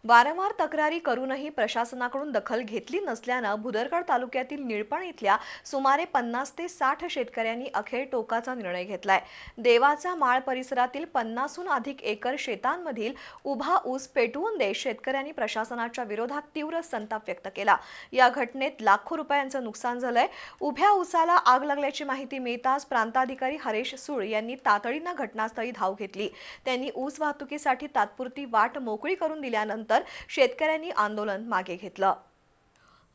वारंवार तक्रारी करूनही प्रशासनाकडून दखल घेतली नसल्यानं भुदरगड तालुक्यातील निळपण इथल्या सुमारे 50 ते 60 शेतकऱ्यांनी अखेर टोकाचा निर्णय घेतलाय। देवाचा माळ परिसरातील 50हून अधिक एकर शेतांमधील उभा ऊस पेटवून देत शेतकऱ्यांनी प्रशासनाच्या विरोधात तीव्र संताप व्यक्त केला। या घटनेत लाखो रुपयांचं नुकसान झालंय। उभ्या ऊसाला आग लागल्याची माहिती मिळताच प्रांताधिकारी हरेश सूळ यांनी तातडीनं घटनास्थळी धाव घेतली। त्यांनी ऊस वाहतुकीसाठी तात्पुरती वाट मोकळी करून दिल्यानंतर शेतकऱ्यांनी आंदोलन मागे घेतलं।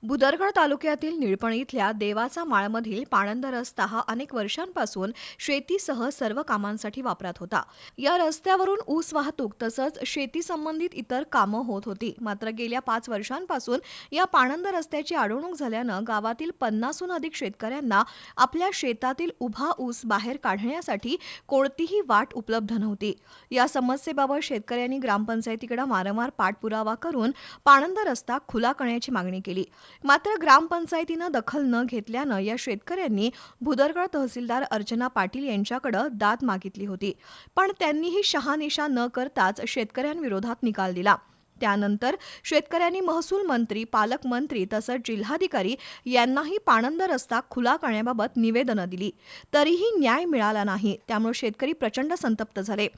भुदरगड तालुक्यातील निळपण इथल्या देवाचा माळमधील पाणंद रस्ता हा अनेक वर्षांपासून शेतीसह सर्व कामांसाठी वापरात होता। या रस्त्यावरून ऊस वाहतूक तसंच शेती संबंधित इतर कामं होत होती। मात्र गेल्या 5 वर्षांपासून या पाणंद रस्त्याची अडवणूक झाल्यानं गावातील 50हून अधिक शेतकऱ्यांना आपल्या शेतातील उभा ऊस बाहेर काढण्यासाठी कोणतीही वाट उपलब्ध नव्हती। या समस्येबाबत शेतकऱ्यांनी ग्रामपंचायतीकडे वारंवार पाठपुरावा करून पाणंद रस्ता खुला करण्याची मागणी केली। मात्र ग्रामपंचायतीनं दखल न घेतल्यानं या शेतकऱ्यांनी भुदरगड तहसीलदार अर्चना पाटील यांच्याकडे दाद मागितली होती, पण त्यांनीही शहानिशा न करताच शेतकऱ्यांविरोधात निकाल दिला। त्यानंतर शेतकऱ्यांनी महसूल मंत्री, पालकमंत्री तसंच जिल्हाधिकारी यांनाही पाणंद रस्ता खुला करण्याबाबत निवेदनं दिली, तरीही न्याय मिळाला नाही। त्यामुळे शेतकरी प्रचंड संतप्त झाले।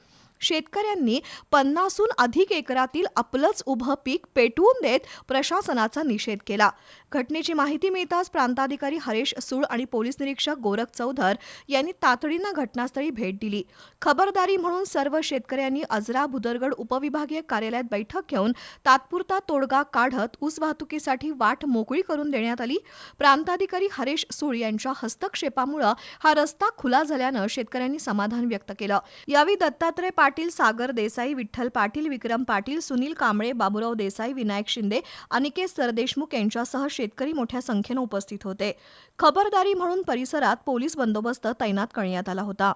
शेतकऱ्यांनी 50हून अधिक एकरातील आपलंच उभं पीक पेटवून देत प्रशासनाचा निषेध केला। घटनेची माहिती मिळताच प्रांताधिकारी हरेश सूळ आणि पोलीस निरीक्षक गोरख चौधर यांनी तातडीनं घटनास्थळी भेट दिली। खबरदारी म्हणून सर्व शेतकऱ्यांनी अजरा भुदरगड उपविभागीय कार्यालयात बैठक घेऊन तात्पुरता तोडगा काढत ऊस वाहतुकीसाठी वाट मोकळी करून देण्यात आली। प्रांताधिकारी हरेश सूळ यांच्या हस्तक्षेपामुळे हा रस्ता खुला झाल्यानं शेतकऱ्यांनी समाधान व्यक्त केलं। यावेळी दत्तात्रय पाटील, सागर देसाई, विठ्ठल पाटील, विक्रम पाटील, सुनील कांबळे, बाबूराव देसाई, विनायक शिंदे, अनिकेत सरदेशमुख यांच्यासह शेतकरी मोठ्या संख्येनं उपस्थित होते। खबरदारी म्हणून परिसरात पोलीस बंदोबस्त तैनात करण्यात आला होता।